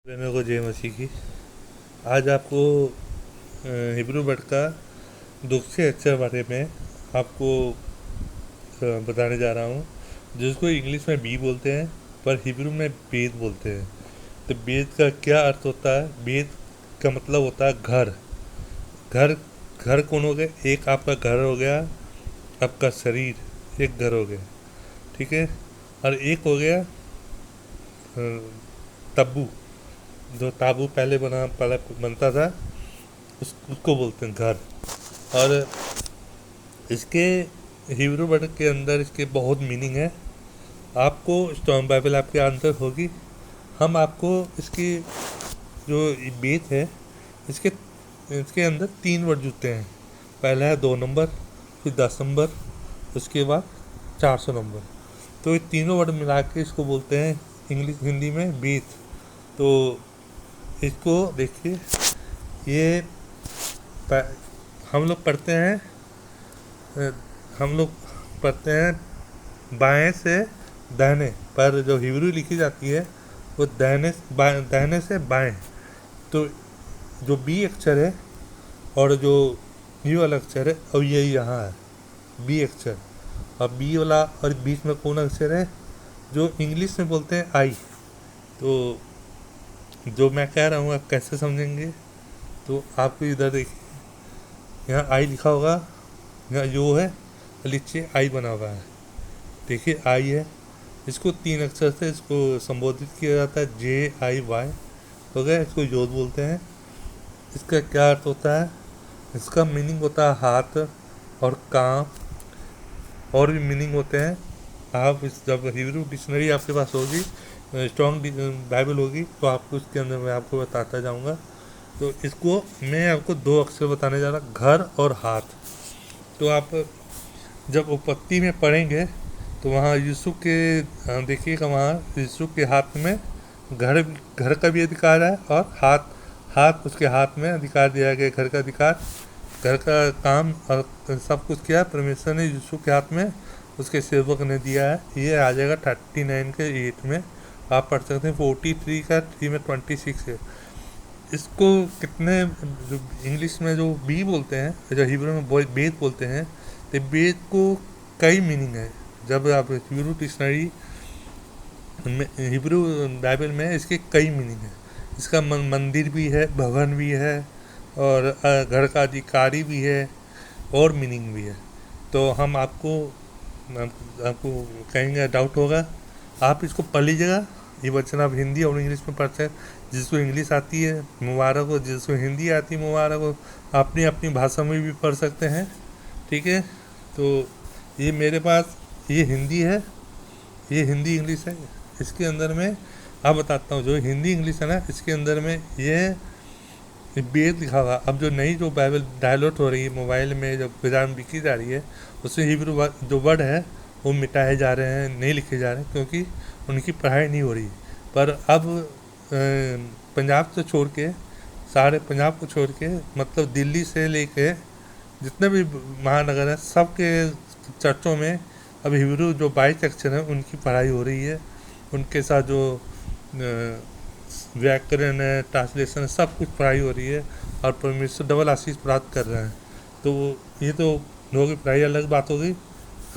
मेरे को जय मसीह की। आज आपको हिब्रू वर्ड का दूसरे अक्षर बारे में आपको बताने जा रहा हूँ, जिसको इंग्लिश में बी बोलते हैं पर हिब्रू में बेद बोलते हैं। तो बेद का क्या अर्थ होता है? बेद का मतलब होता है घर। घर घर कौन हो गया? एक आपका घर हो गया, आपका शरीर एक घर हो गया, ठीक है। और एक हो गया तब्बू, जो ताबू पहले बनता था, उसको बोलते हैं घर। और इसके हिब्रू वर्ड के अंदर इसके बहुत मीनिंग है। आपको स्ट्रॉन्ग बाइबल आपके अंदर होगी। हम आपको इसकी जो बेत है, इसके इसके अंदर 3 वर्ड जुड़ते हैं। पहला है 2 नंबर, फिर 10 नंबर, उसके बाद 400 नंबर। तो ये तीनों वर्ड मिला के इसको बोलते हैं इंग्लिश हिंदी में बेत। तो इसको देखिए, ये हम लोग पढ़ते हैं हम लोग पढ़ते हैं बाएं से दाहिने, पर जो हिब्रू लिखी जाती है वो दाहिने से बाएं। तो जो बी अक्षर है और जो यू वाला अक्षर है, और ये यहाँ है बी अक्षर, और बी वाला और बीच में कौन अक्षर है जो इंग्लिश में बोलते हैं आई। तो जो मैं कह रहा हूँ आप कैसे समझेंगे? तो आपको इधर देखिए, यहाँ आई लिखा होगा, यहाँ यो है, नीचे आई बना हुआ है। देखिए आई है, इसको 3 अक्षर से इसको संबोधित किया जाता है, JIY हो गया। इसको योद बोलते हैं। इसका क्या अर्थ होता है? इसका मीनिंग होता है हाथ और काम, और भी मीनिंग होते हैं। आप जब हिब्रू डिक्शनरी आपके पास होगी, स्ट्रॉन्ग बाइबल होगी, तो आपको उसके अंदर मैं आपको बताता जाऊंगा। तो इसको मैं आपको 2 अक्षर बताने जा रहा, घर और हाथ। तो आप जब उत्पत्ति में पढ़ेंगे तो वहाँ यीशु के देखिएगा, वहाँ यीशु के हाथ में घर का भी अधिकार है, और हाथ उसके हाथ में अधिकार दिया गया। घर का अधिकार, घर का काम और सब कुछ किया परमेश्वर ने यीशु के हाथ में, उसके सेवक ने दिया है। ये आ जाएगा 39 के 8 में, आप पढ़ सकते हैं। 43 का 3 में 26 है। इसको कितने जो इंग्लिश में जो बी बोलते हैं, जो हिब्रू में बेद बोलते हैं, तो बेद को कई मीनिंग है। जब आप हिब्रू डिक्शनरी में, हिब्रू बाइबल में इसके कई मीनिंग है। इसका मंदिर भी है, भवन भी है, और घर का अधिकारी भी है, और मीनिंग भी है। तो हम आपको कहेंगे, डाउट होगा, आप इसको पढ़ लीजिएगा। ये वचन आप हिंदी और इंग्लिश में पढ़ते हैं। जिसको इंग्लिश आती है मुबारक हो, जिसको हिंदी आती है मुबारक हो। अपनी अपनी भाषा में भी पढ़ सकते हैं, ठीक है। तो ये मेरे पास ये हिंदी है, ये हिंदी इंग्लिश है। इसके अंदर में आप बताता हूँ, जो हिंदी इंग्लिश है ना, इसके अंदर में ये बेद लिखा हुआ। अब जो नई जो बाइबल डाउनलोड हो रही है मोबाइल में, जो बाजार में बिकी जा रही है, उसमें हिब्रू जो वर्ड है वो मिटाए जा रहे हैं, नहीं लिखे जा रहे हैं, क्योंकि उनकी पढ़ाई नहीं हो रही। पर अब पंजाब से छोड़ के, सारे पंजाब को छोड़ के, मतलब दिल्ली से लेके जितने भी महानगर हैं, सब के चर्चों में अब हिब्रू जो 22 अक्षर हैं उनकी पढ़ाई हो रही है। उनके साथ जो व्याकरण है, ट्रांसलेशन है, सब कुछ पढ़ाई हो रही है, और परमेश्वर डबल आशीष प्राप्त कर रहे हैं। तो ये तो लोगों की पढ़ाई अलग बात हो गई,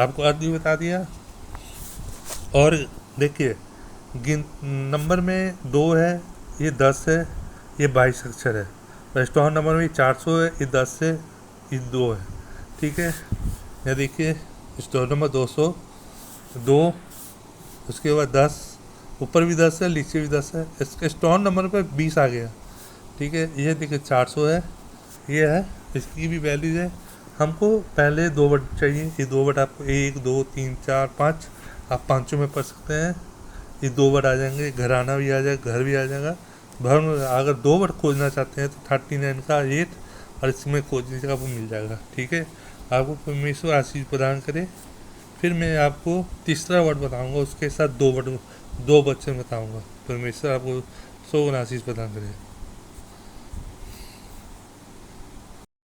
आपको अर्थ भी बता दिया। और देखिए, नंबर में 2 है, ये 10 है, ये 22 अक्षर है। और स्ट्रॉन्ग नंबर में 400 है, ये 10 है, ये 2 है, ठीक है। या देखिए, स्ट्रॉन्ग नंबर 202, उसके बाद 10, ऊपर भी 10 है, नीचे भी 10 है। इसके स्ट्रॉन्ग नंबर पर 20 आ गया, ठीक है। ये देखिए 400 है, ये है, इसकी भी वैल्यू है। हमको पहले 2 वर्ड चाहिए। ये 2 वर्ड आपको 1 2 3 4 5, आप पाँचों में पढ़ सकते हैं। ये 2 वर्ड आ जाएंगे, घराना भी आ जाएगा, घर भी आ जाएगा, भवन। अगर 2 वर्ड खोजना चाहते हैं तो 39 का 8, और इसमें खोजने का वो मिल जाएगा, ठीक है। आपको परमेश्वर आशीष प्रदान करे। फिर मैं आपको तीसरा वर्ड बताऊंगा, उसके साथ 2 वर्ड, 2 वचन बताऊंगा। परमेश्वर आपको सो आशीष प्रदान करे।